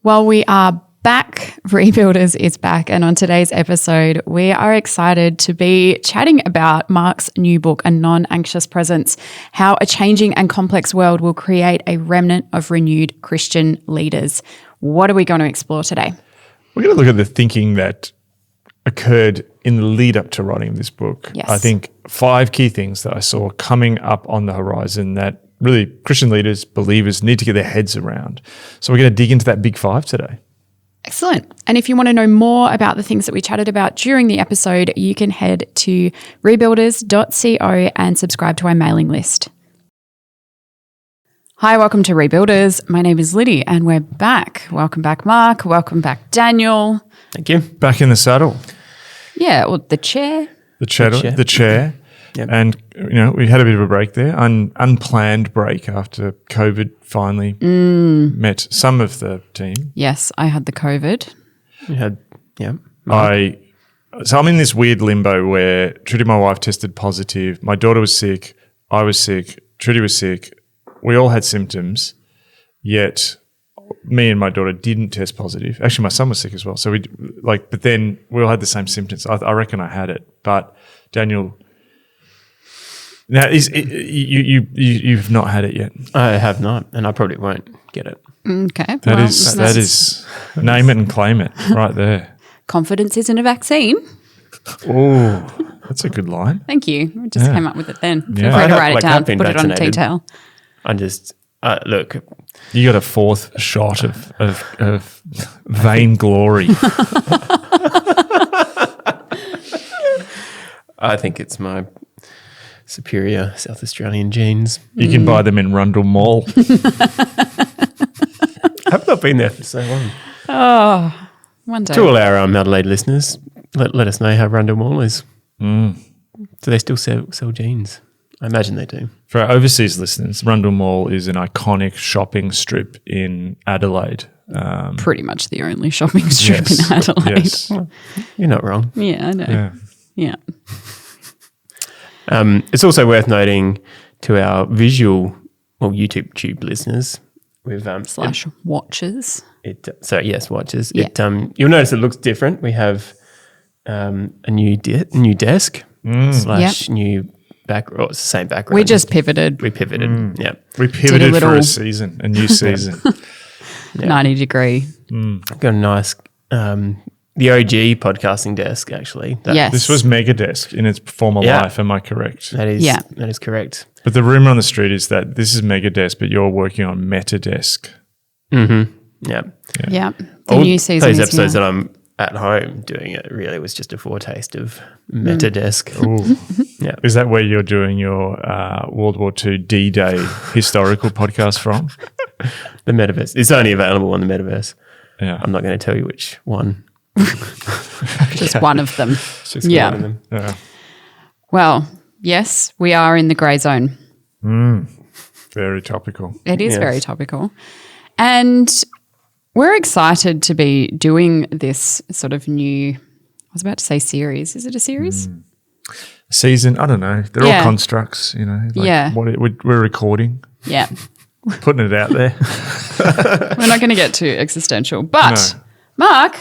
Well, we are back. Rebuilders is back. And on today's episode, we are excited to be chatting about Mark's new book, A Non-Anxious Presence, How a Changing and Complex World Will Create a Remnant of Renewed Christian Leaders. What are we going to explore today? We're going to look at the thinking that occurred in the lead up to writing this book. Yes. I think 5 key things that I saw coming up on the horizon that really Christian leaders, believers need to get their heads around. So we're going to dig into that big 5 today. Excellent. And if you want to know more about the things that we chatted about during the episode, you can head to rebuilders.co and subscribe to our mailing list. Hi, welcome to Rebuilders. My name is Liddy and we're back. Welcome back, Mark. Welcome back, Daniel. Thank you. Back in the saddle. Yeah, well, the chair. The chair. Yep. And, we had a bit of a break there, unplanned break after COVID finally met some of the team. Yes, I had the COVID. You had, yeah. So I'm in this weird limbo where Trudy, my wife, tested positive. My daughter was sick. I was sick. Trudy was sick. We all had symptoms, yet me and my daughter didn't test positive. Actually, my son was sick as well. So but then we all had the same symptoms. I reckon I had it. But Daniel, now you've not had it yet. I have not, and I probably won't get it. Okay. That is name it and claim it right there. Confidence isn't a vaccine. Oh, that's a good line. Thank you. I just came up with it then. Feel Yeah. free to I write it down, have been put it on a vaccinated. detail. I just, look, You got a 4th shot of vain glory. I think it's my superior South Australian genes. You can buy them in Rundle Mall. I've not been there for so long. Oh, one day. To all our Adelaide listeners, let us know how Rundle Mall is. Do they still sell jeans? I imagine they do. For our overseas listeners, Rundle Mall is an iconic shopping strip in Adelaide. Pretty much the only shopping strip in Adelaide. Yes. You're not wrong. Yeah, I know. Yeah. It's also worth noting to our YouTube tube listeners, we've Slash watches. watches. Yeah. You'll notice it looks different. We have a new desk slash new background. It's the same background. We just pivoted We pivoted. Yeah. We pivoted for little- a new season. 90 degree. Got a nice the OG podcasting desk actually. Yes. This was Megadesk in its former life, am I correct? That is Yeah. that is correct. But the rumor on the street is that this is Megadesk, but you're working on Metadesk. Yeah. Yeah. The All new season those is episodes now. that I'm at home doing it really was just a foretaste of Metadesk. Ooh. Yeah. Is that where you're doing your World War II D-Day historical podcast from? The Metaverse. It's only available on the Metaverse. Yeah. I'm not going to tell you which one. Just one of them. It's just Yeah. one of them. Yeah. Well, yes, we are in the grey zone. Very topical. It is Yes. very topical. And we're excited to be doing this sort of new, I was about to say series. Is it a series? Season, I don't know. They're Yeah. all constructs, Yeah. We're recording, Yeah. putting it out there. We're not going to get too existential. But, No. Mark,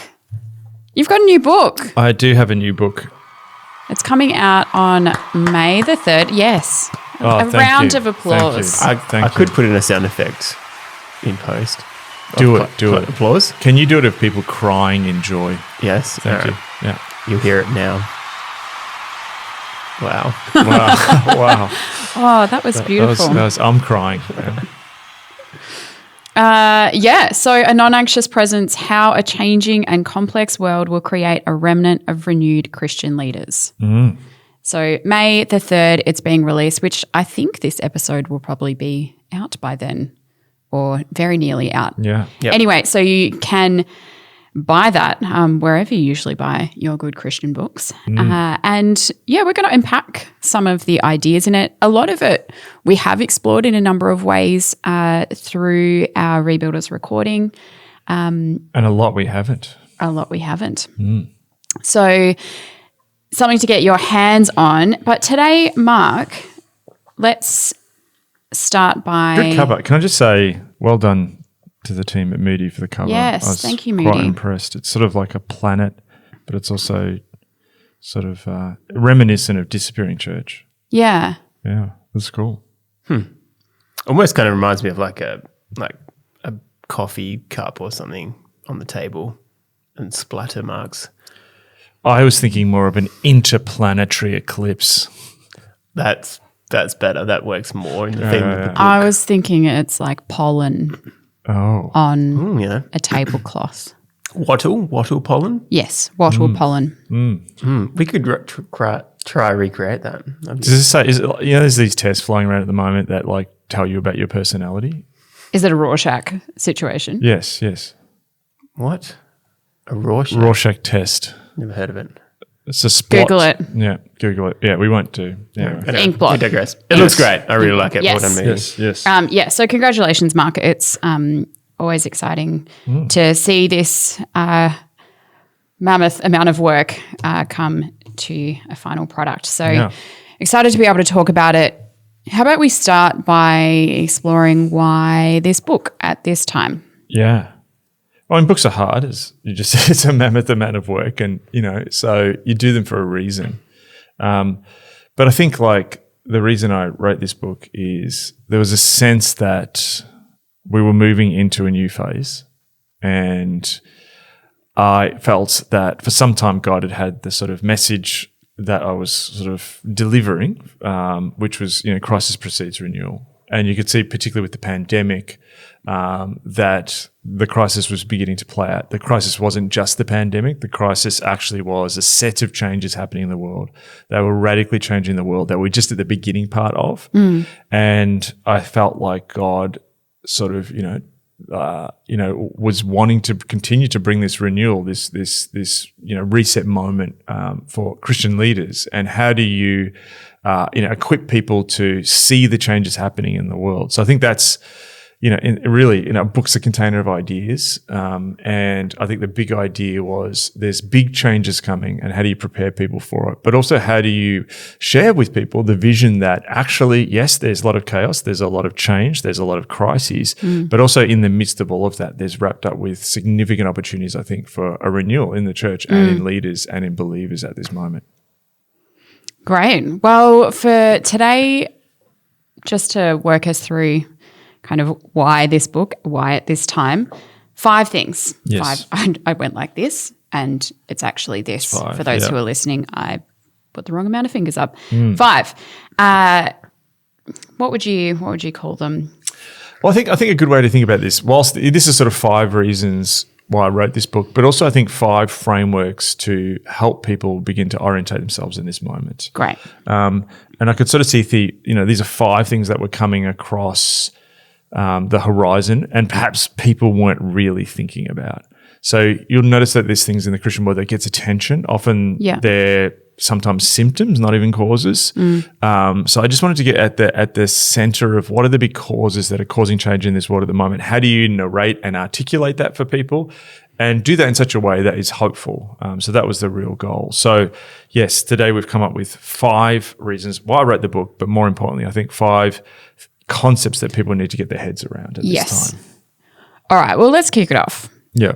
you've got a new book. I do have a new book. It's coming out on May the 3rd. Yes. Oh, a thank round you. of applause. Thank you. I could put in a sound effect in post. Do it. Applause. Can you do it of people crying in joy? Yes. Thank you. Yeah. You'll hear it now. Wow. Wow. Wow. Oh, that was beautiful. I'm crying. So a non-anxious presence, how a changing and complex world will create a remnant of renewed Christian leaders. So May the 3rd, it's being released, which I think this episode will probably be out by then or very nearly out. Yeah. Yep. Anyway, so you can buy that wherever you usually buy your good Christian books. And yeah, we're going to unpack some of the ideas in it. A lot of it we have explored in a number of ways through our Rebuilders recording. And a lot we haven't. A lot we haven't. So something to get your hands on. But today, Mark, let's start by... Good cover. Can I just say, well done to the team at Moody for the cover. Yes, I was thank you, quite Moody. impressed. It's sort of like a planet, but it's also sort of reminiscent of Disappearing Church. Yeah. Yeah, that's cool. Almost kind of reminds me of like a coffee cup or something on the table and splatter marks. I was thinking more of an interplanetary eclipse. That's better. That works more in the theme of the book. I was thinking it's like pollen on Yeah. a tablecloth. Wattle pollen. Yes, wattle pollen. We could try recreate that. Does it say, there's these tests flying around at the moment that like tell you about your personality? Is it a Rorschach situation? Yes. What? A Rorschach? Rorschach test. Never heard of it. It's a spot. Google it. Yeah, Google it. Yeah, we won't do. Yeah. Anyway, Ink blot. we digress. It looks great. I really like it. Yes. Well done, Moody. Yes. So congratulations, Mark. It's always exciting to see this mammoth amount of work come to a final product. So excited to be able to talk about it. How about we start by exploring why this book at this time? Yeah. Well, and books are hard, as you just said. It's a mammoth amount of work, and so you do them for a reason. But I think like the reason I wrote this book is there was a sense that we were moving into a new phase, and I felt that for some time God had the sort of message that I was sort of delivering, which was, crisis precedes renewal. And you could see, particularly with the pandemic, that the crisis was beginning to play out. The crisis wasn't just the pandemic. The crisis actually was a set of changes happening in the world. They were radically changing the world that we're just at the beginning part of. And I felt like God sort of, was wanting to continue to bring this renewal, this reset moment for Christian leaders. And how do you, equip people to see the changes happening in the world? So I think that's, book's a container of ideas. And I think the big idea was there's big changes coming, and how do you prepare people for it? But also, how do you share with people the vision that actually, yes, there's a lot of chaos, there's a lot of change, there's a lot of crises, but also in the midst of all of that, there's wrapped up with significant opportunities, I think, for a renewal in the church and in leaders and in believers at this moment. Great. Well, for today, just to work us through kind of why this book, why at this time, 5 things. Yes. 5. I went like this, and it's actually this. 5, for those who are listening, I put the wrong amount of fingers up. 5. What would you call them? Well, I think a good way to think about this, whilst this is sort of 5 reasons why I wrote this book, but also I think 5 frameworks to help people begin to orientate themselves in this moment. Great. And I could sort of see these are 5 things that were coming across the horizon, and perhaps people weren't really thinking about. So you'll notice that there's things in the Christian world that gets attention. Often they're sometimes symptoms, not even causes. So I just wanted to get at the center of what are the big causes that are causing change in this world at the moment. How do you narrate and articulate that for people, and do that in such a way that is hopeful? So that was the real goal. So yes, today we've come up with 5 reasons why I wrote the book, but more importantly, I think 5 concepts that people need to get their heads around at this time. All right. Well, let's kick it off. Yeah.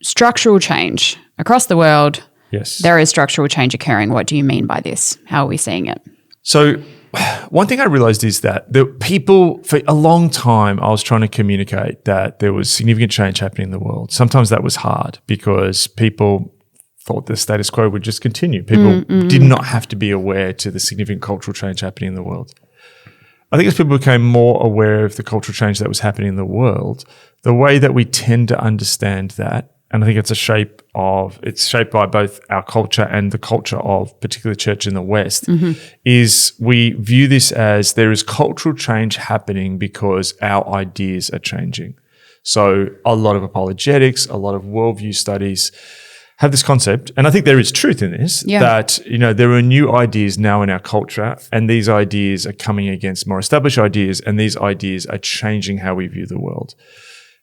Structural change across the world. Yes. There is structural change occurring. What do you mean by this? How are we seeing it? So one thing I realized is that the people, for a long time, I was trying to communicate that there was significant change happening in the world. Sometimes that was hard because people thought the status quo would just continue. People did not have to be aware to the significant cultural change happening in the world. I think as people became more aware of the cultural change that was happening in the world, the way that we tend to understand that, and I think it's shaped by both our culture and the culture of particularly church in the West, is we view this as there is cultural change happening because our ideas are changing. So a lot of apologetics, a lot of worldview studies have this concept, and I think there is truth in this, that, there are new ideas now in our culture, and these ideas are coming against more established ideas, and these ideas are changing how we view the world.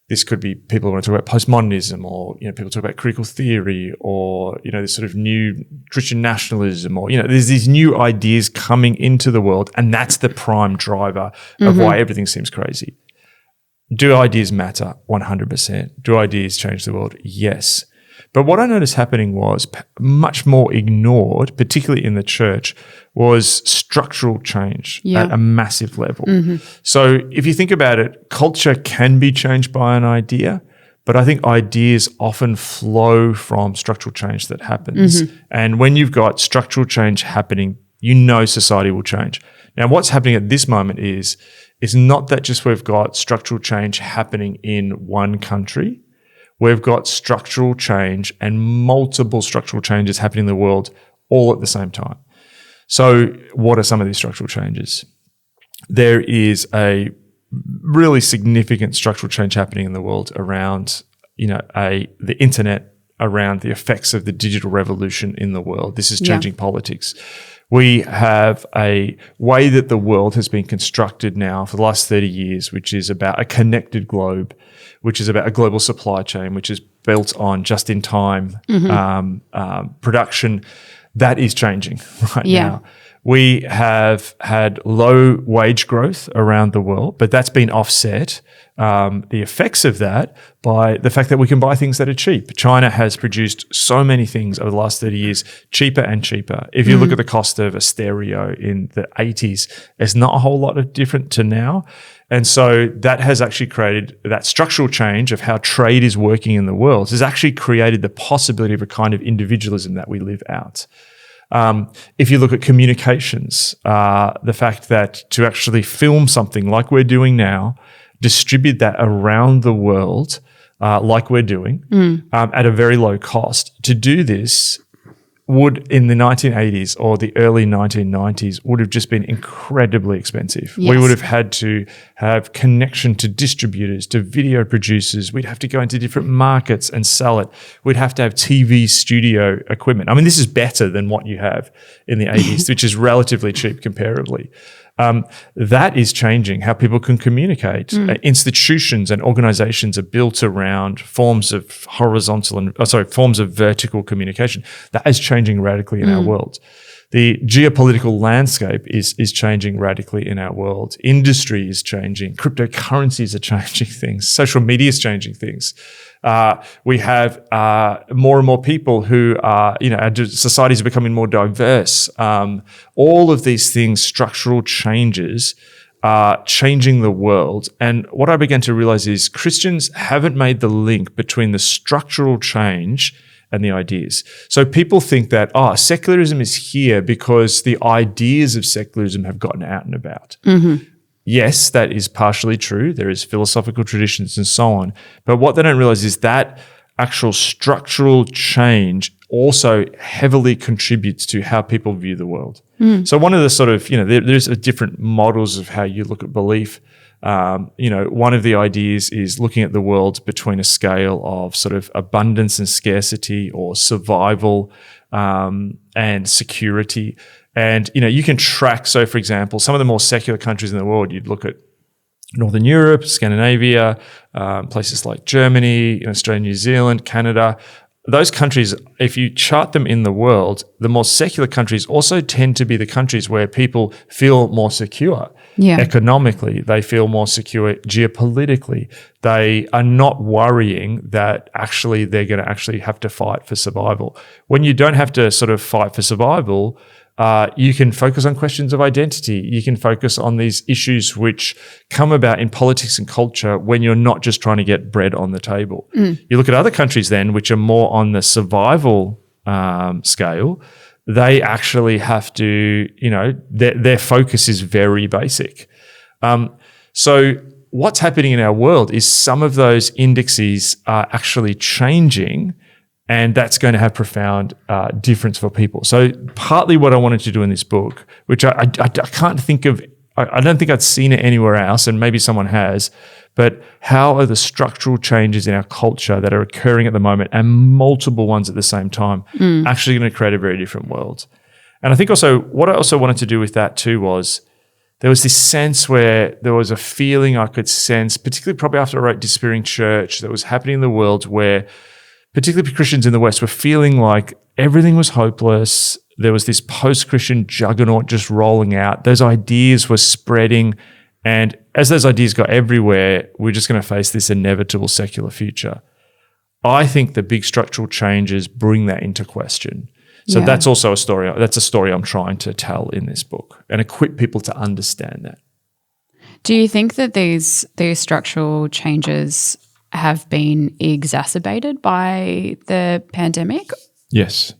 This could be people want to talk about postmodernism, or, people talk about critical theory, or, this sort of new Christian nationalism, or, there's these new ideas coming into the world, and that's the prime driver of why everything seems crazy. Do ideas matter? 100%. Do ideas change the world? Yes. But what I noticed happening was much more ignored, particularly in the church, was structural change at a massive level. So if you think about it, culture can be changed by an idea, but I think ideas often flow from structural change that happens. And when you've got structural change happening, you know society will change. Now, what's happening at this moment is not that just we've got structural change happening in one country. We've got structural change and multiple structural changes happening in the world all at the same time. So what are some of these structural changes? There is a really significant structural change happening in the world around, the internet, around the effects of the digital revolution in the world. This is changing politics. We have a way that the world has been constructed now for the last 30 years, which is about a connected globe, which is about a global supply chain, which is built on just-in-time production. That is changing right now. We have had low wage growth around the world, but that's been offset, the effects of that, by the fact that we can buy things that are cheap. China has produced so many things over the last 30 years, cheaper and cheaper. If you look at the cost of a stereo in the 80s, it's not a whole lot of different to now. And so that has actually created that structural change of how trade is working in the world, has actually created the possibility of a kind of individualism that we live out. If you look at communications, the fact that to actually film something like we're doing now, distribute that around the world like we're doing at a very low cost. To do this would, in the 1980s or the early 1990s, would have just been incredibly expensive. Yes. We would have had to have connection to distributors, to video producers. We'd have to go into different markets and sell it. We'd have to have TV studio equipment. I mean, this is better than what you have in the 80s, which is relatively cheap comparably. That is changing how people can communicate. Institutions and organizations are built around forms of forms of vertical communication. That is changing radically in our world. The geopolitical landscape is changing radically in our world. Industry is changing. Cryptocurrencies are changing things. Social media is changing things. We have more and more people who are, our societies are becoming more diverse. All of these things, structural changes, are changing the world. And what I began to realize is Christians haven't made the link between the structural change and the ideas. So people think that, secularism is here because the ideas of secularism have gotten out and about. Yes, that is partially true. There is philosophical traditions and so on. But what they don't realize is that actual structural change also heavily contributes to how people view the world. So one of the sort of, there's different models of how you look at belief. One of the ideas is looking at the world between a scale of sort of abundance and scarcity, or survival and security. And, you can track, so for example, some of the more secular countries in the world, you'd look at Northern Europe, Scandinavia, places like Germany, Australia, New Zealand, Canada. Those countries, if you chart them in the world, the more secular countries also tend to be the countries where people feel more secure. Economically, they feel more secure geopolitically. They are not worrying that actually they're going to actually have to fight for survival. When you don't have to sort of fight for survival, you can focus on questions of identity. You can focus on these issues which come about in politics and culture when you're not just trying to get bread on the table. You look at other countries then, which are more on the survival scale. They actually have to, their focus is very basic. So what's happening in our world is some of those indexes are actually changing, and that's going to have profound difference for people. So partly what I wanted to do in this book, which I can't think of, I don't think I'd seen it anywhere else, and maybe someone has, but how are the structural changes in our culture that are occurring at the moment, and multiple ones at the same time, actually going to create a very different world. And I think also, what I also wanted to do with that too was, there was this sense where there was a feeling I could sense, particularly probably after I wrote Disappearing Church, that was happening in the world where particularly Christians in the West were feeling like everything was hopeless. There was this post-Christian juggernaut just rolling out. Those ideas were spreading And as those ideas got everywhere, we're just going to face this inevitable secular future. I think the big structural changes bring that into question. So that's also a story. That's a story I'm trying to tell in this book and equip people to understand that. Do you think that these structural changes have been exacerbated by the pandemic? Yes.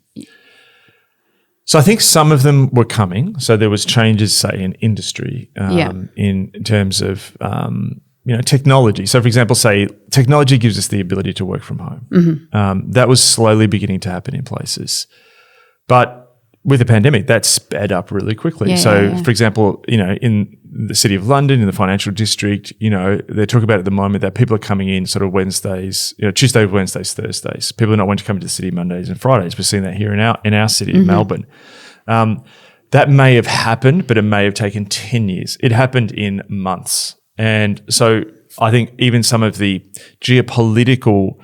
So I think some of them were coming. So there was changes, say, in industry, in terms of technology. So, for example, say technology gives us the ability to work from home. Mm-hmm. That was slowly beginning to happen in places, but with the pandemic, that sped up really quickly. For example, in the City of London, in the financial district, they talk about at the moment that people are coming in sort of Wednesdays, Tuesday, Wednesdays, Thursdays. People are not wanting to come into the city Mondays and Fridays. We're seeing that here in our city, in Melbourne. That may have happened, but it may have taken 10 years. It happened in months. And so I think even some of the geopolitical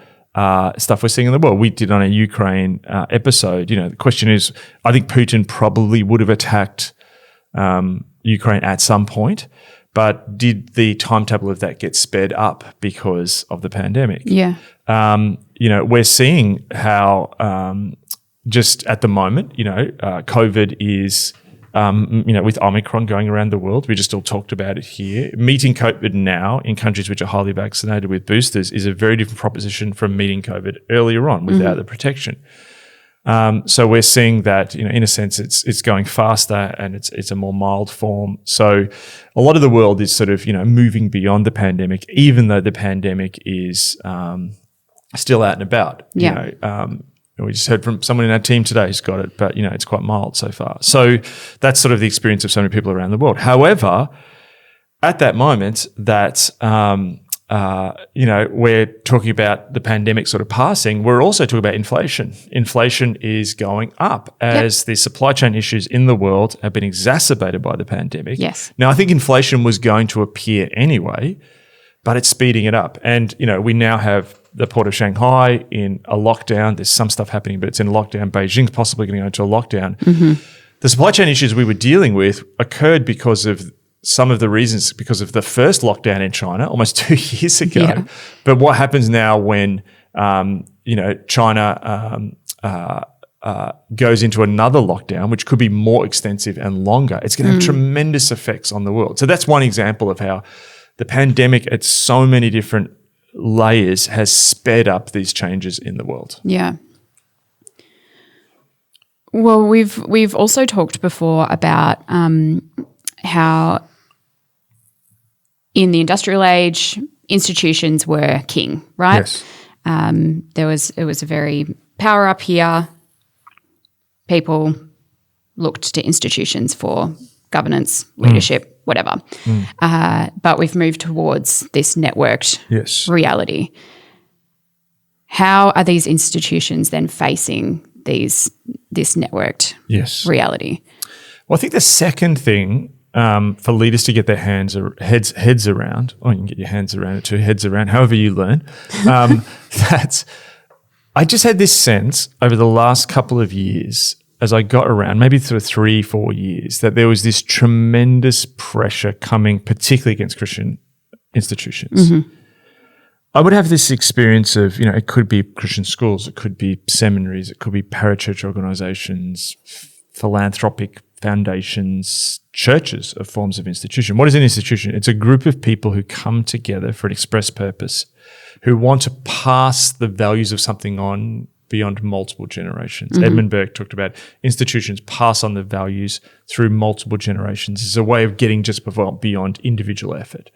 stuff we're seeing in the world. We did on a Ukraine episode. The question is, I think Putin probably would have attacked Ukraine at some point, but did the timetable of that get sped up because of the pandemic? Yeah. We're seeing how just at the moment, COVID is. With Omicron going around the world, we just all talked about it here. Meeting COVID now in countries which are highly vaccinated with boosters is a very different proposition from meeting COVID earlier on without the protection. So we're seeing that, in a sense, it's going faster and it's a more mild form. So a lot of the world is sort of, moving beyond the pandemic, even though the pandemic is still out and about. We just heard from someone in our team today who's got it, but, it's quite mild so far. So that's sort of the experience of so many people around the world. However, at that moment that, we're talking about the pandemic sort of passing, we're also talking about inflation. Inflation is going up as the supply chain issues in the world have been exacerbated by the pandemic. Yes. Now, I think inflation was going to appear anyway, but it's speeding it up. And, we now have the port of Shanghai in a lockdown. There's some stuff happening, but it's in a lockdown. Beijing's possibly going to go into a lockdown. Mm-hmm. The supply chain issues we were dealing with occurred because of some of the reasons, because of the first lockdown in China almost 2 years ago. Yeah. But what happens now when, China goes into another lockdown, which could be more extensive and longer, it's going to have tremendous effects on the world. So that's one example of how the pandemic at so many different layers has sped up these changes in the world. Yeah. Well, we've also talked before about how in the industrial age, institutions were king, right? Yes. It was a very power up here. People looked to institutions for governance, leadership, whatever. But we've moved towards this networked reality. How are these institutions then facing this networked reality? Well, I think the second thing for leaders to get their heads around, or you can get your hands around it too, heads around, however you learn, that's I just had this sense over the last couple of years as I got around, maybe through 3-4 years, that there was this tremendous pressure coming, particularly against Christian institutions. Mm-hmm. I would have this experience of, it could be Christian schools, it could be seminaries, it could be parachurch organizations, philanthropic foundations, churches of forms of institution. What is an institution? It's a group of people who come together for an express purpose, who want to pass the values of something on beyond multiple generations. Mm-hmm. Edmund Burke talked about institutions pass on the values through multiple generations. It's a way of getting just beyond individual effort.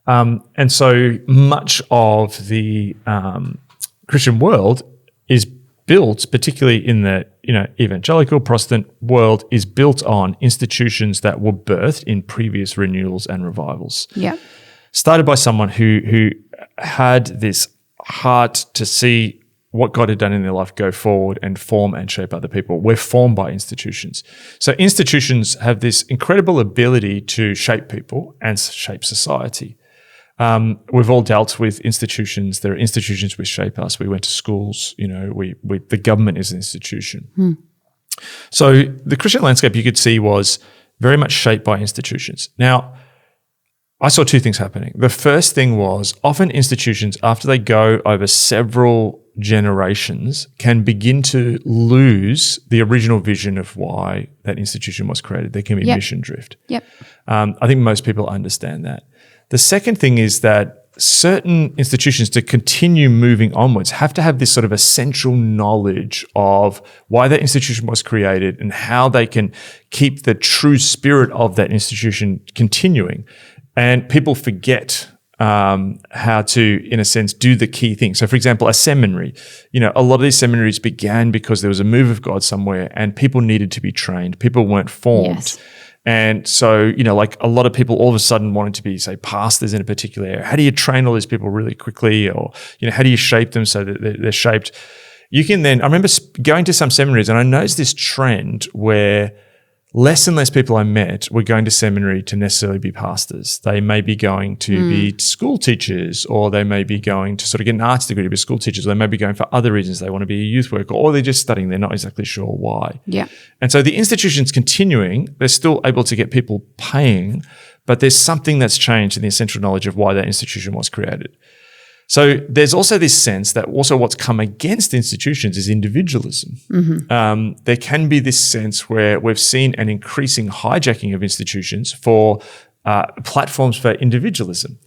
And so much of the Christian world is built, particularly in the evangelical Protestant world, is built on institutions that were birthed in previous renewals and revivals. Yeah, started by someone who had this heart to see what God had done in their life go forward and form and shape other people. We're formed by institutions. So institutions have this incredible ability to shape people and shape society. We've all dealt with institutions. There are institutions which shape us. We went to schools, the government is an institution. So the Christian landscape you could see was very much shaped by institutions. Now, I saw two things happening. The first thing was often institutions, after they go over several generations, can begin to lose the original vision of why that institution was created. There can be mission drift. Yep. I think most people understand that. The second thing is that certain institutions, to continue moving onwards, have to have this sort of essential knowledge of why that institution was created and how they can keep the true spirit of that institution continuing. And people forget how to, in a sense, do the key things. So, for example, a seminary, a lot of these seminaries began because there was a move of God somewhere and people needed to be trained. People weren't formed. Yes. And so, like a lot of people all of a sudden wanted to be, say, pastors in a particular area. How do you train all these people really quickly? Or, how do you shape them so that they're shaped? You can then, I remember going to some seminaries and I noticed this trend where less and less people I met were going to seminary to necessarily be pastors. They may be going to be school teachers, or they may be going to sort of get an arts degree to be school teachers, or they may be going for other reasons. They want to be a youth worker, or they're just studying. They're not exactly sure why. Yeah. And so the institution's continuing. They're still able to get people paying, but there's something that's changed in the essential knowledge of why that institution was created. So there's also this sense that also what's come against institutions is individualism. There can be this sense where we've seen an increasing hijacking of institutions for platforms for individualism.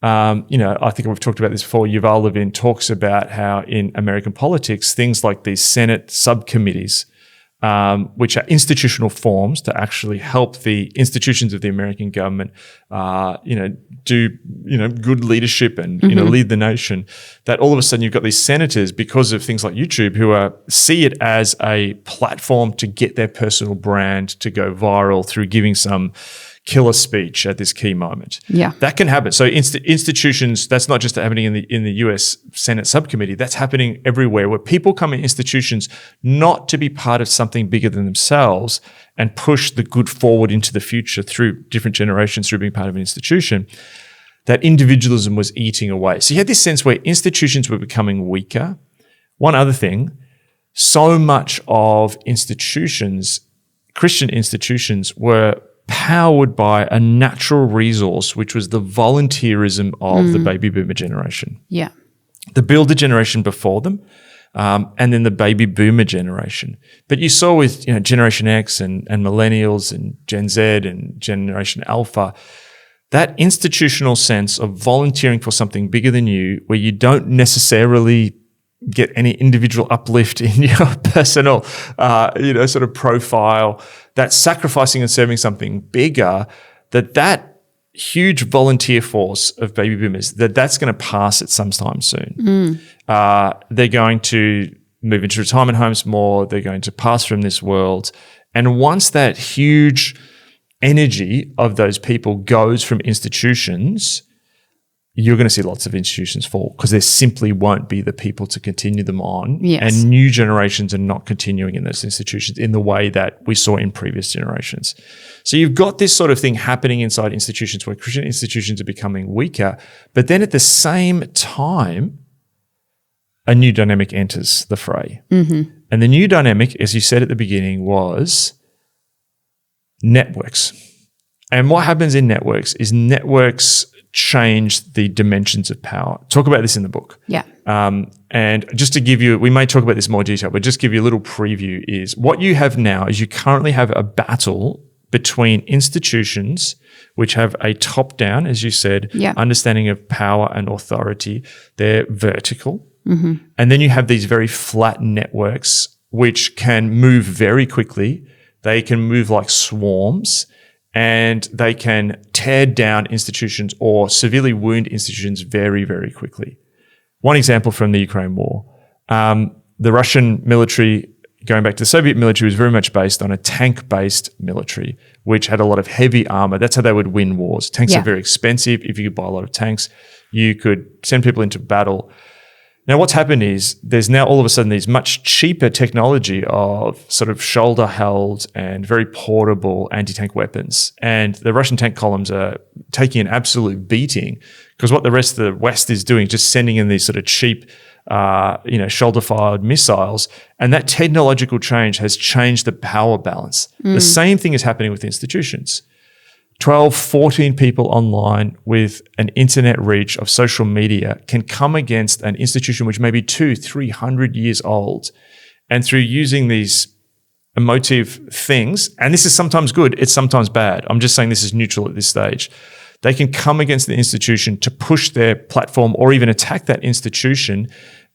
I think we've talked about this before. Yuval Levin talks about how in American politics, things like these Senate subcommittees, which are institutional forms to actually help the institutions of the American government, do good leadership and lead the nation. That all of a sudden you've got these senators, because of things like YouTube, who see it as a platform to get their personal brand to go viral through giving some killer speech at this key moment. Yeah. That can happen. So institutions, that's not just happening in the US Senate subcommittee, that's happening everywhere, where people come in institutions not to be part of something bigger than themselves and push the good forward into the future through different generations through being part of an institution. That individualism was eating away. So you had this sense where institutions were becoming weaker. One other thing, so much of institutions, Christian institutions, were powered by a natural resource, which was the volunteerism of the baby boomer generation. Yeah. The builder generation before them, and then the baby boomer generation. But you saw with Generation X and millennials and Gen Z and Generation Alpha, that institutional sense of volunteering for something bigger than you, where you don't necessarily get any individual uplift in your personal, sort of profile, that sacrificing and serving something bigger, that huge volunteer force of baby boomers, that's going to pass at some time soon. They're going to move into retirement homes more. They're going to pass from this world. And once that huge energy of those people goes from institutions, you're going to see lots of institutions fall, because there simply won't be the people to continue them on. Yes. And new generations are not continuing in those institutions in the way that we saw in previous generations. So you've got this sort of thing happening inside institutions where Christian institutions are becoming weaker, but then at the same time, a new dynamic enters the fray. And the new dynamic, as you said at the beginning, was networks. And what happens in networks is networks change the dimensions of power. Talk about this in the book. Yeah. And just to give you, we may talk about this in more detail, but just give you a little preview, is what you have now is you currently have a battle between institutions which have a top-down, as you said, understanding of power and authority. They're vertical. And then you have these very flat networks which can move very quickly. They can move like swarms, and they can tear down institutions or severely wound institutions very, very quickly. One example from the Ukraine war, the Russian military, going back to the Soviet military, was very much based on a tank-based military, which had a lot of heavy armor. That's how they would win wars. Tanks are very expensive. If you could buy a lot of tanks, you could send people into battle. Now, what's happened is there's now all of a sudden these much cheaper technology of sort of shoulder-held and very portable anti-tank weapons. And the Russian tank columns are taking an absolute beating, because what the rest of the West is doing is just sending in these sort of cheap, shoulder-fired missiles. And that technological change has changed the power balance. The same thing is happening with institutions. 12, 14 people online with an internet reach of social media can come against an institution which may be 200-300 years old. And through using these emotive things, and this is sometimes good, it's sometimes bad. I'm just saying this is neutral at this stage. They can come against the institution to push their platform or even attack that institution,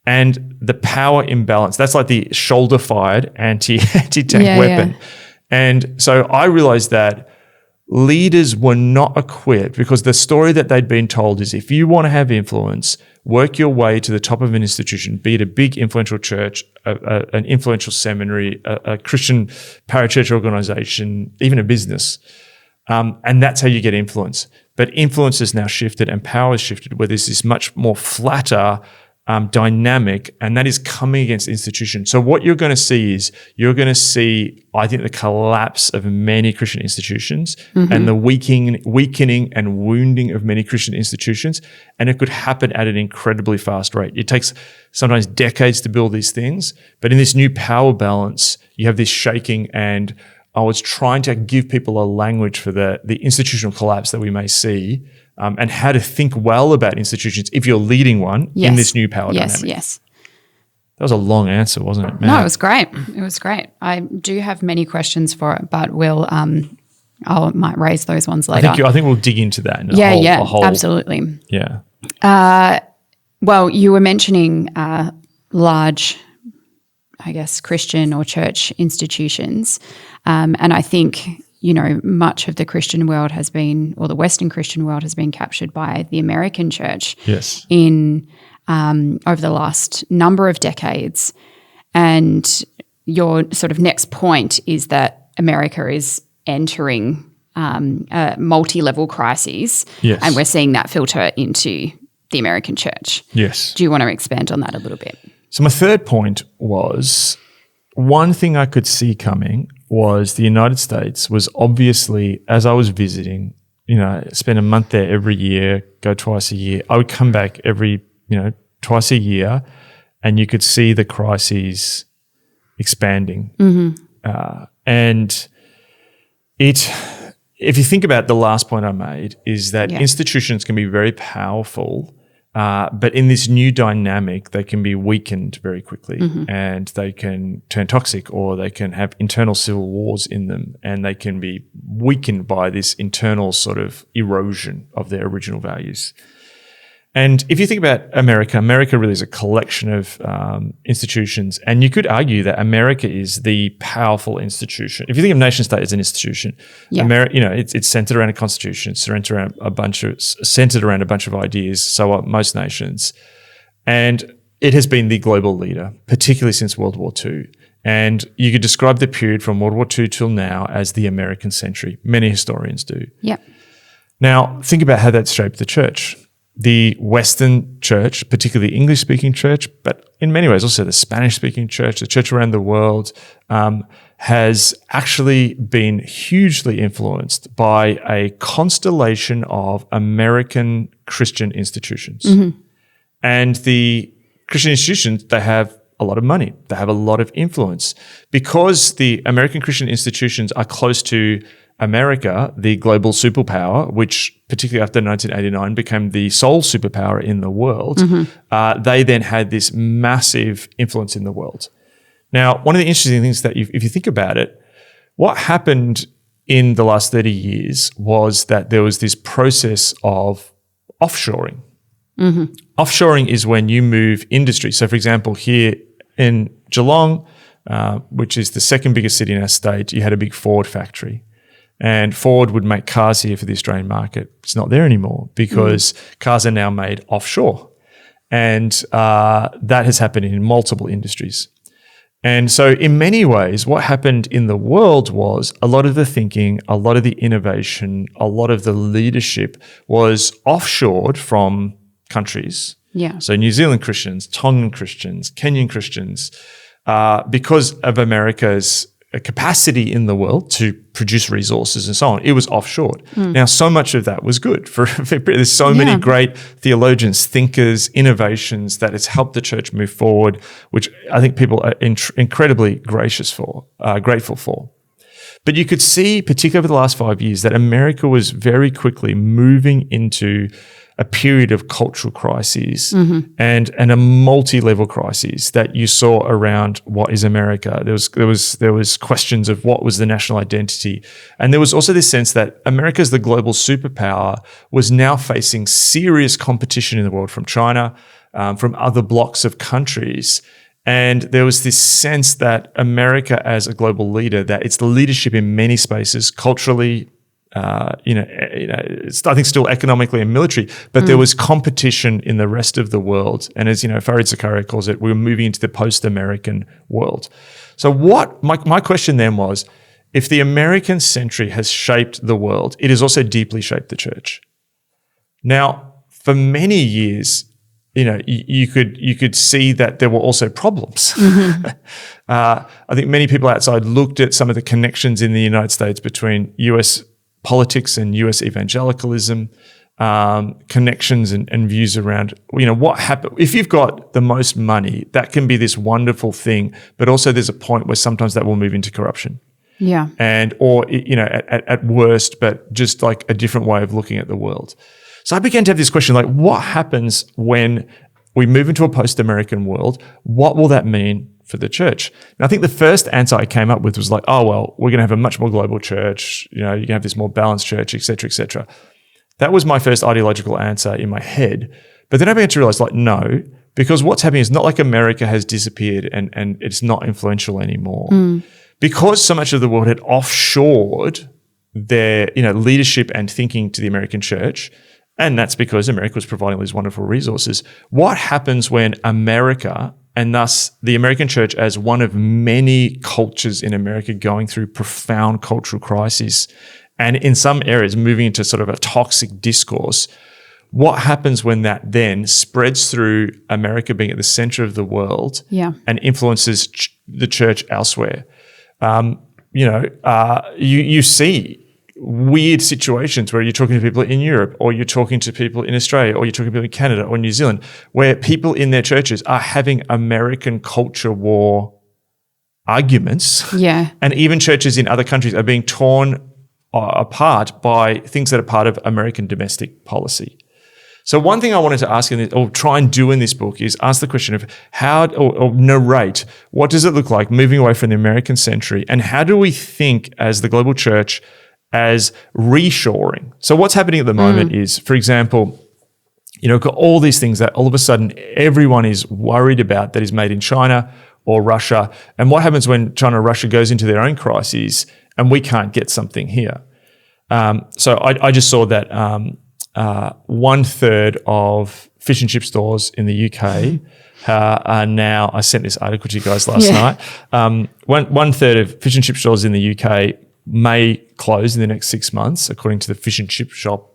and the power imbalance. That's like the shoulder-fired anti-tank weapon. Yeah. And so I realized that leaders were not equipped, because the story that they'd been told is, if you want to have influence, work your way to the top of an institution, be it a big influential church, an influential seminary, a Christian parachurch organization, even a business. And that's how you get influence. But influence has now shifted and power has shifted, where there's this much more flatter dynamic, and that is coming against institutions. So what you're going to see is, I think, the collapse of many Christian institutions and the weakening and wounding of many Christian institutions. And it could happen at an incredibly fast rate. It takes sometimes decades to build these things, but in this new power balance, you have this shaking. And I was trying to give people a language for the institutional collapse that we may see, and how to think well about institutions if you're leading one in this new power dynamic. Yes. That was a long answer, wasn't it? Man. No, it was great. It was great. I do have many questions for it, but I might raise those ones later. I think we'll dig into that. Absolutely. Yeah. Well, you were mentioning large, I guess, Christian or church institutions, and I think, much of the Christian world has been, or the Western Christian world has been, captured by the American church in over the last number of decades. And your sort of next point is that America is entering a multi-level crises, and we're seeing that filter into the American church. Yes. Do you want to expand on that a little bit? So my third point was, one thing I could see coming was the United States was obviously, as I was visiting, spend a month there every year, go twice a year. I would come back every, twice a year, and you could see the crises expanding. And if you think about the last point I made, is that institutions can be very powerful, but in this new dynamic, they can be weakened very quickly, and they can turn toxic, or they can have internal civil wars in them, and they can be weakened by this internal sort of erosion of their original values. And if you think about America really is a collection of institutions, and you could argue that America is the powerful institution. If you think of nation state as an institution, it's centered around a constitution, centered around a bunch of ideas. So are most nations, and it has been the global leader, particularly since World War II. And you could describe the period from World War II till now as the American century. Many historians do. Yeah. Now, think about how that shaped the church. The Western church, particularly the English-speaking church, but in many ways also the Spanish-speaking church, the church around the world, has actually been hugely influenced by a constellation of American Christian institutions. And the Christian institutions, they have a lot of money. They have a lot of influence. Because the American Christian institutions are close to America, the global superpower, which particularly after 1989 became the sole superpower in the world, they then had this massive influence in the world. Now, one of the interesting things that if you think about it, what happened in the last 30 years was that there was this process of offshoring. Offshoring is when you move industry. So, for example, here in Geelong, which is the second biggest city in our state, you had a big Ford factory. And Ford would make cars here for the Australian market. It's not there anymore because cars are now made offshore. And that has happened in multiple industries. And so in many ways, what happened in the world was a lot of the thinking, a lot of the innovation, a lot of the leadership was offshored from countries. Yeah. So New Zealand Christians, Tongan Christians, Kenyan Christians, because of America's capacity in the world to produce resources and so on, it was offshored. Now, so much of that was good. There's so many great theologians, thinkers, innovations that has helped the church move forward, which I think people are incredibly grateful for. But you could see, particularly over the last 5 years, that America was very quickly moving into a period of cultural crises and a multi-level crises that you saw around what is America. There was questions of what was the national identity, and there was also this sense that America as the global superpower was now facing serious competition in the world from China, from other blocks of countries. And there was this sense that America as a global leader, that its leadership in many spaces, culturally, it's, I think, still economically and military, but there was competition in the rest of the world. And as Fareed Zakaria calls it, we were moving into the post-American world. So what my question then was, if the American century has shaped the world, it has also deeply shaped the church. Now, for many years, you could see that there were also problems. I think many people outside looked at some of the connections in the United States between US politics and US evangelicalism, connections and views around, what happened. If you've got the most money, that can be this wonderful thing, but also there's a point where sometimes that will move into corruption. Yeah. At worst, but just like a different way of looking at the world. So I began to have this question, like, what happens when we move into a post-American world? What will that mean for the church? And I think the first answer I came up with was like, oh, well, we're going to have a much more global church. You can have this more balanced church, et cetera, et cetera. That was my first ideological answer in my head. But then I began to realize, like, no, because what's happening is not like America has disappeared and it's not influential anymore. Because so much of the world had offshored their, leadership and thinking to the American church. And that's because America was providing these wonderful resources. What happens when America, and thus the American church as one of many cultures in America going through profound cultural crises, and in some areas moving into sort of a toxic discourse, what happens when that then spreads through America being at the center of the world and influences the church elsewhere? You see weird situations where you're talking to people in Europe, or you're talking to people in Australia, or you're talking to people in Canada or New Zealand, where people in their churches are having American culture war arguments. Yeah. And even churches in other countries are being torn apart by things that are part of American domestic policy. So one thing I wanted to ask or try and do in this book is ask the question of how, or narrate, what does it look like moving away from the American century, and how do we think as the global church as reshoring? So what's happening at the moment is, for example, got all these things that all of a sudden everyone is worried about that is made in China or Russia. And what happens when China or Russia goes into their own crises and we can't get something here? So I just saw that 1/3 of fish and chip stores in the UK are now, I sent this article to you guys last night, 1/3 of fish and chip stores in the UK may close in the next 6 months, according to the Fish and Chip Shop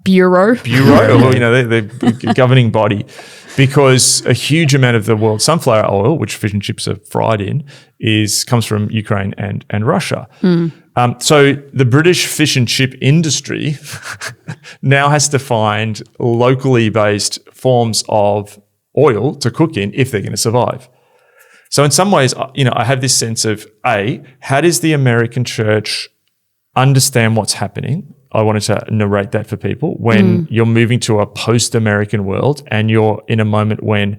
Bureau, or the governing body, because a huge amount of the world's sunflower oil, which fish and chips are fried in, comes from Ukraine and Russia. So the British fish and chip industry now has to find locally based forms of oil to cook in if they're going to survive. So in some ways, I have this sense of, how does the American church understand what's happening? I wanted to narrate that for people when you're moving to a post-American world and you're in a moment when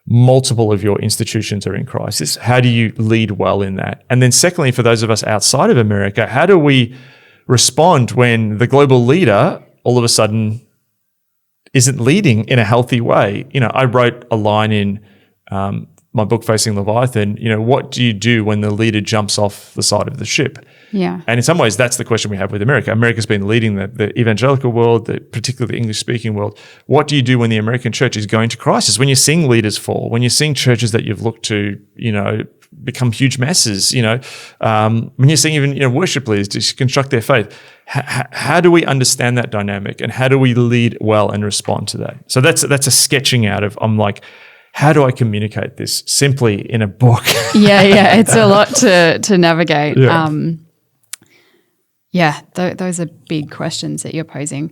multiple of your institutions are in crisis. How do you lead well in that? And then secondly, for those of us outside of America, how do we respond when the global leader all of a sudden isn't leading in a healthy way? I wrote a line in my book, Facing Leviathan, what do you do when the leader jumps off the side of the ship? Yeah. And in some ways, that's the question we have with America. America's been leading the evangelical world, particularly the English-speaking world. What do you do when the American church is going to crisis? When you're seeing leaders fall, when you're seeing churches that you've looked to, become huge messes, when you're seeing even, worship leaders deconstruct their faith. How do we understand that dynamic, and how do we lead well and respond to that? So that's a sketching out of, I'm like, how do I communicate this simply in a book? Yeah. It's a lot to navigate. Those are big questions that you're posing.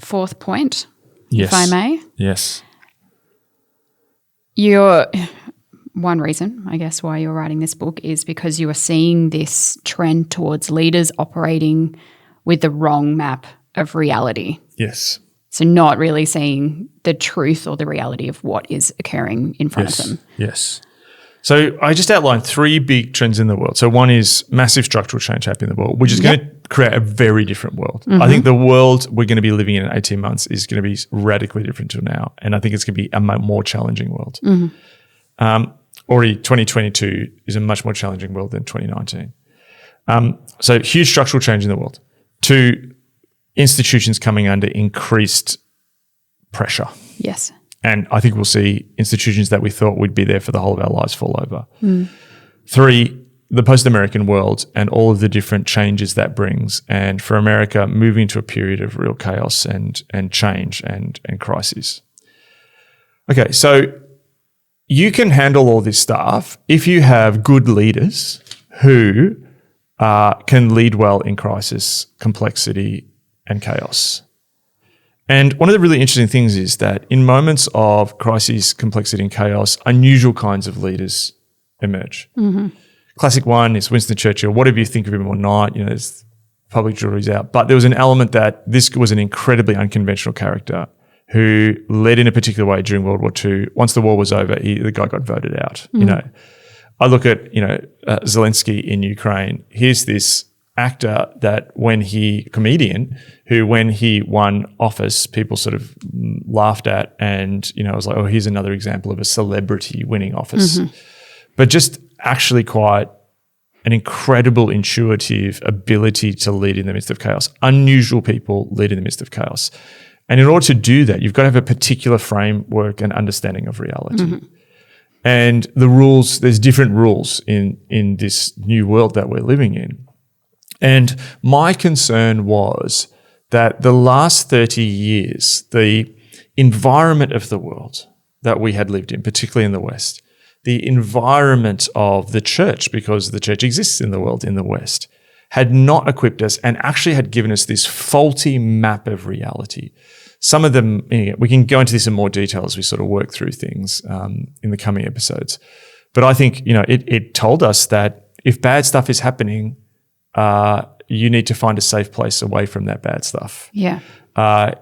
Fourth point, yes. if I may. Yes. one reason, I guess, why you're writing this book is because you are seeing this trend towards leaders operating with the wrong map of reality. Yes. So not really seeing the truth or the reality of what is occurring in front of them. Yes. So I just outlined 3 big trends in the world. So one is massive structural change happening in the world, which is going to create a very different world. I think the world we're going to be living in 18 months is going to be radically different to now. And I think it's going to be a more challenging world. Already 2022 is a much more challenging world than 2019. So huge structural change in the world. 2, institutions coming under increased pressure. Yes. And I think we'll see institutions that we thought would be there for the whole of our lives fall over. 3, the post-American world and all of the different changes that brings. And for America, moving to a period of real chaos and change and crises. Okay, so you can handle all this stuff if you have good leaders who can lead well in crisis, complexity, and chaos. And one of the really interesting things is that in moments of crisis, complexity, and chaos, unusual kinds of leaders emerge. Classic one is Winston Churchill. Whatever you think of him or not, there's public jury's out. But there was an element that this was an incredibly unconventional character who led in a particular way during World War II. Once the war was over, the guy got voted out. I look at Zelensky in Ukraine. Here's this actor that comedian who when he won office, people sort of laughed at, and I was like, oh, here's another example of a celebrity winning office. But just actually quite an incredible intuitive ability to lead in the midst of chaos. Unusual people lead in the midst of chaos. And in order to do that, you've got to have a particular framework and understanding of reality. And the rules, there's different rules in this new world that we're living in. And my concern was that the last 30 years, the environment of the world that we had lived in, particularly in the West, the environment of the church, because the church exists in the world in the West, had not equipped us and actually had given us this faulty map of reality. Some of them, we can go into this in more detail as we sort of work through things in the coming episodes. But I think, it told us that if bad stuff is happening, you need to find a safe place away from that bad stuff. Yeah.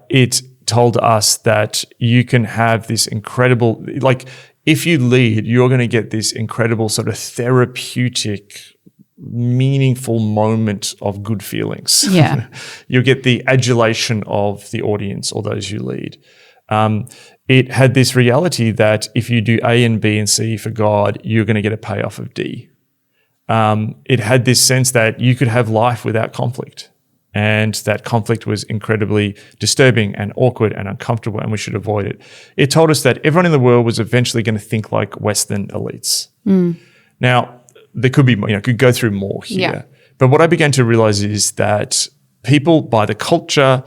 It told us that you can have this incredible, if you lead, you're going to get this incredible sort of therapeutic, meaningful moment of good feelings. Yeah. You'll get the adulation of the audience or those you lead. It had this reality that if you do A and B and C for God, you're going to get a payoff of D. It had this sense that you could have life without conflict, and that conflict was incredibly disturbing and awkward and uncomfortable, and we should avoid it. It told us that everyone in the world was eventually going to think like Western elites. Now, there could be, could go through more here. Yeah. But what I began to realize is that people, by the culture,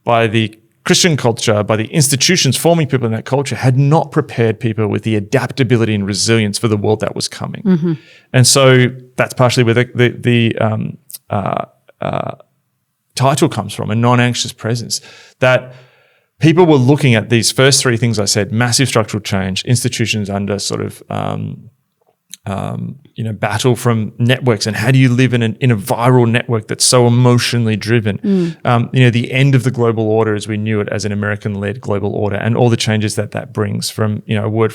by the Christian culture, by the institutions forming people in that culture, had not prepared people with the adaptability and resilience for the world that was coming. And so that's partially where the title comes from, a non-anxious presence, that people were looking at these first 3 things I said: massive structural change, institutions under sort of battle from networks, and how do you live in a viral network that's so emotionally driven? The end of the global order as we knew it as an American-led global order, and all the changes that brings from a world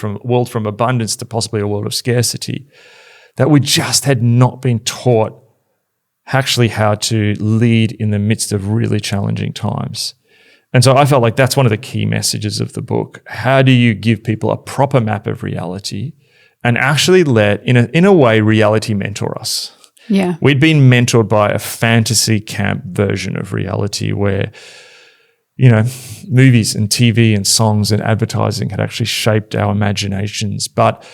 from abundance to possibly a world of scarcity, that we just had not been taught actually how to lead in the midst of really challenging times. And so I felt like that's one of the key messages of the book. How do you give people a proper map of reality and actually let, in a way, reality mentor us? Yeah. We'd been mentored by a fantasy camp version of reality where, movies and TV and songs and advertising had actually shaped our imaginations. But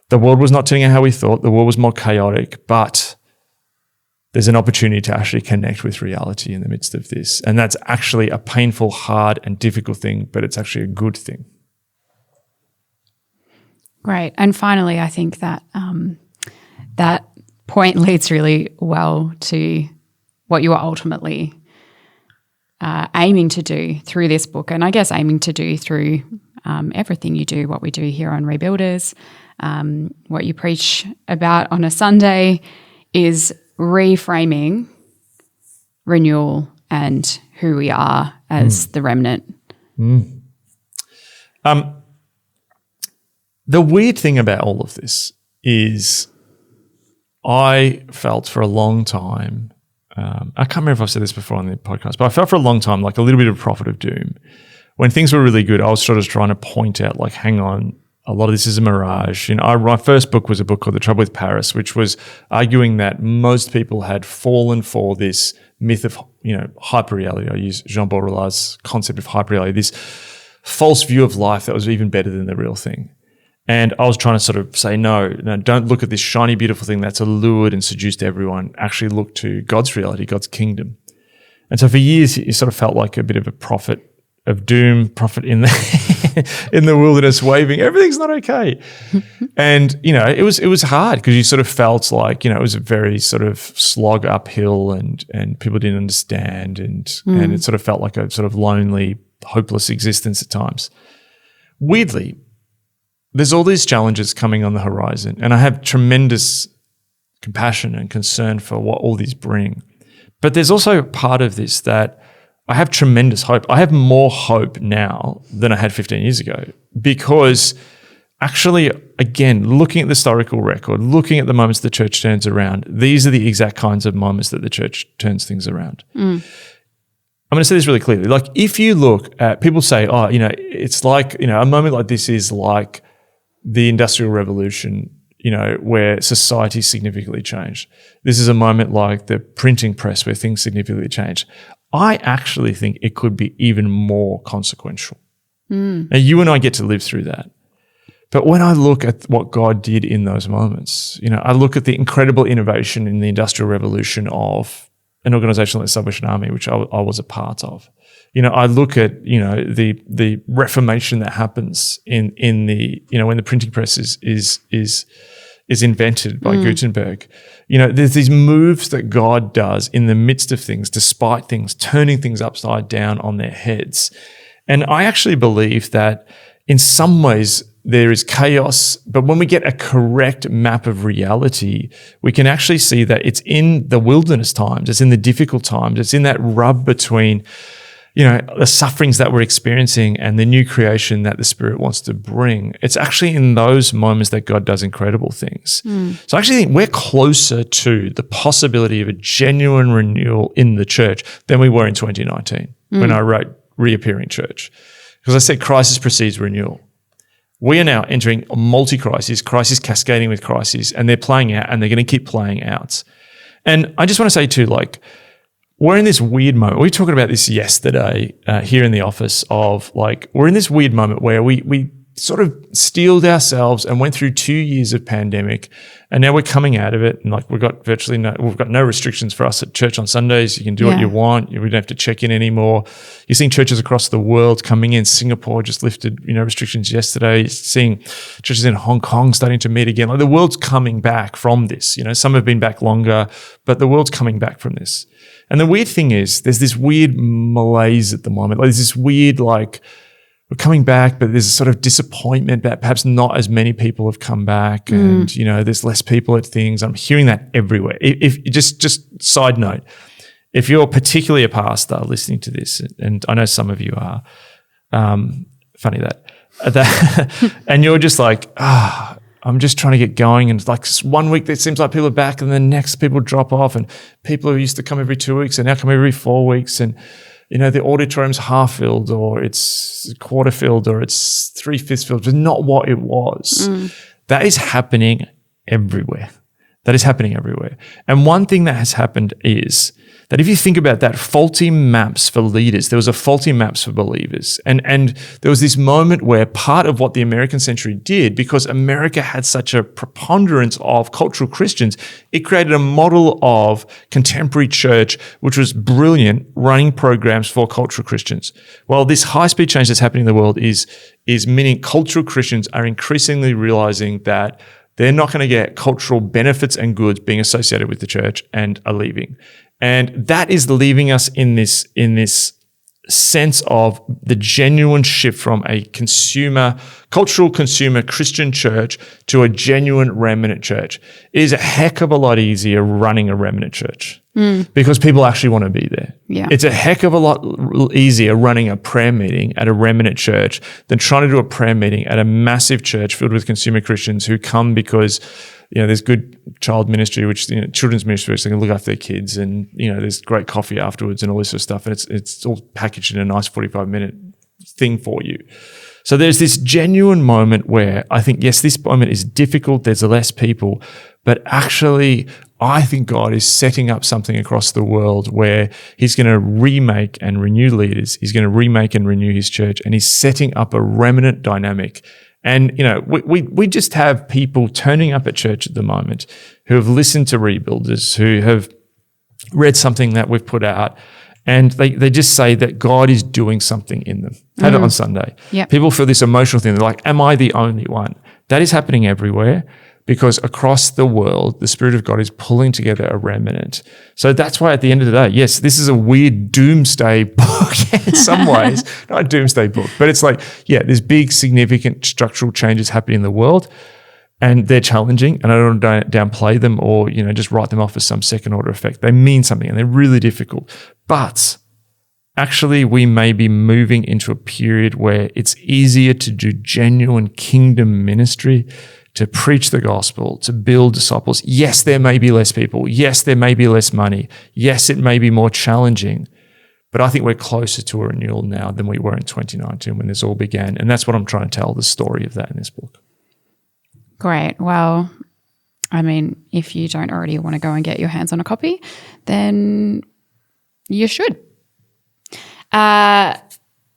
the world was not turning out how we thought. The world was more chaotic, but there's an opportunity to actually connect with reality in the midst of this. And that's actually a painful, hard, and difficult thing, but it's actually a good thing. Great. And finally, I think that that point leads really well to what you are ultimately aiming to do through this book, and I guess aiming to do through everything you do, what we do here on Rebuilders, what you preach about on a Sunday is reframing, renewal, and who we are as the remnant. The weird thing about all of this is I felt for a long time, I can't remember if I've said this before on the podcast, but I felt for a long time like a little bit of prophet of doom. When things were really good, I was sort of trying to point out, like, hang on, a lot of this is a mirage. My first book was a book called The Trouble with Paris, which was arguing that most people had fallen for this myth of, hyperreality. I use Jean Baudrillard's concept of hyperreality, this false view of life that was even better than the real thing. And I was trying to sort of say, no, don't look at this shiny, beautiful thing that's allured and seduced everyone. Actually look to God's reality, God's kingdom. And so for years, it sort of felt like a bit of a prophet of doom, prophet in the in the wilderness waving, everything's not okay. And, it was hard because you sort of felt like, it was a very sort of slog uphill and people didn't understand and it sort of felt like a sort of lonely, hopeless existence at times. Weirdly, there's all these challenges coming on the horizon, and I have tremendous compassion and concern for what all these bring. But there's also part of this that I have tremendous hope. I have more hope now than I had 15 years ago because actually, again, looking at the historical record, looking at the moments the church turns around, these are the exact kinds of moments that the church turns things around. I'm going to say this really clearly. Like, if you look at, people say, it's like, a moment like this is like the Industrial Revolution, where society significantly changed. This is a moment like the printing press where things significantly changed. I actually think it could be even more consequential. Now, you and I get to live through that. But when I look at what God did in those moments, I look at the incredible innovation in the Industrial Revolution of an organization like the Salvation Army, which I was a part of. I look at, the Reformation that happens in the, when the printing press is invented by Gutenberg. There's these moves that God does in the midst of things, despite things, turning things upside down on their heads. And I actually believe that in some ways there is chaos, but when we get a correct map of reality, we can actually see that it's in the wilderness times, it's in the difficult times, it's in that rub between the sufferings that we're experiencing and the new creation that the Spirit wants to bring. It's actually in those moments that God does incredible things. So I actually think we're closer to the possibility of a genuine renewal in the church than we were in 2019 when I wrote Reappearing Church. Because I said crisis precedes renewal. We are now entering a multi-crisis, crisis cascading with crises, and they're playing out and they're going to keep playing out. And I just want to say too, like, we're in this weird moment. We were talking about this yesterday here in the office of, like, we're in this weird moment where we sort of steeled ourselves and went through 2 years of pandemic, and now we're coming out of it. And like, we've got no restrictions for us at church on Sundays. You can do what you want. We don't have to check in anymore. You're seeing churches across the world coming in. Singapore just lifted, restrictions yesterday. You're seeing churches in Hong Kong starting to meet again. Like, the world's coming back from this. Some have been back longer, but the world's coming back from this. And the weird thing is, there's this weird malaise at the moment. Like, there's this weird, like, we're coming back, but there's a sort of disappointment that perhaps not as many people have come back, and there's less people at things. I'm hearing that everywhere. If just side note, if you're particularly a pastor listening to this, and I know some of you are, funny that, and you're just like, I'm just trying to get going, and like 1 week it seems like people are back, and then next people drop off, and people who used to come every 2 weeks and now come every 4 weeks, and the auditorium's half filled, or it's quarter filled, or it's 3/5 filled. It's not what it was. That is happening everywhere. And one thing that has happened is that if you think about that, faulty maps for leaders, there was a faulty maps for believers. And there was this moment where part of what the American century did, because America had such a preponderance of cultural Christians, it created a model of contemporary church, which was brilliant, running programs for cultural Christians. Well, this high-speed change that's happening in the world is meaning cultural Christians are increasingly realizing that they're not going to get cultural benefits and goods being associated with the church and are leaving. And that is leaving us in this sense of the genuine shift from a cultural consumer Christian church to a genuine remnant church. It is a heck of a lot easier running a remnant church because people actually want to be there. Yeah. It's a heck of a lot easier running a prayer meeting at a remnant church than trying to do a prayer meeting at a massive church filled with consumer Christians who come because there's good child ministry, which children's ministry, which they can look after their kids, and there's great coffee afterwards and all this sort of stuff, and it's all packaged in a nice 45-minute thing for you. So there's this genuine moment where I think, yes, this moment is difficult. There's less people, but actually, I think God is setting up something across the world where He's going to remake and renew leaders. He's going to remake and renew His church, and He's setting up a remnant dynamic. And, we just have people turning up at church at the moment who have listened to Rebuilders, who have read something that we've put out, and they just say that God is doing something in them. Had it on Sunday. Yep. People feel this emotional thing. They're like, am I the only one? That is happening everywhere because across the world, the Spirit of God is pulling together a remnant. So that's why at the end of the day, yes, this is a weird doomsday book in some ways. Not a doomsday book, but it's like, there's big, significant structural changes happening in the world, and they're challenging, and I don't want to downplay them or, just write them off as some second order effect. They mean something and they're really difficult. But actually, we may be moving into a period where it's easier to do genuine kingdom ministry, to preach the gospel, to build disciples. Yes, there may be less people. Yes, there may be less money. Yes, it may be more challenging. But I think we're closer to a renewal now than we were in 2019 when this all began. And that's what I'm trying to tell, the story of that in this book. Great. Well, I mean, if you don't already want to go and get your hands on a copy, then you should.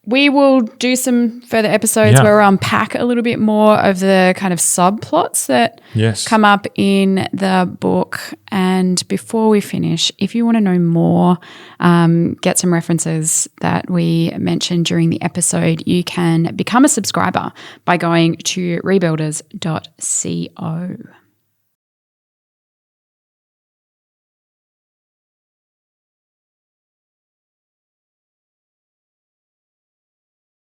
We will do some further episodes where we'll unpack a little bit more of the kind of subplots that come up in the book. And before we finish, if you want to know more, get some references that we mentioned during the episode, you can become a subscriber by going to rebuilders.co.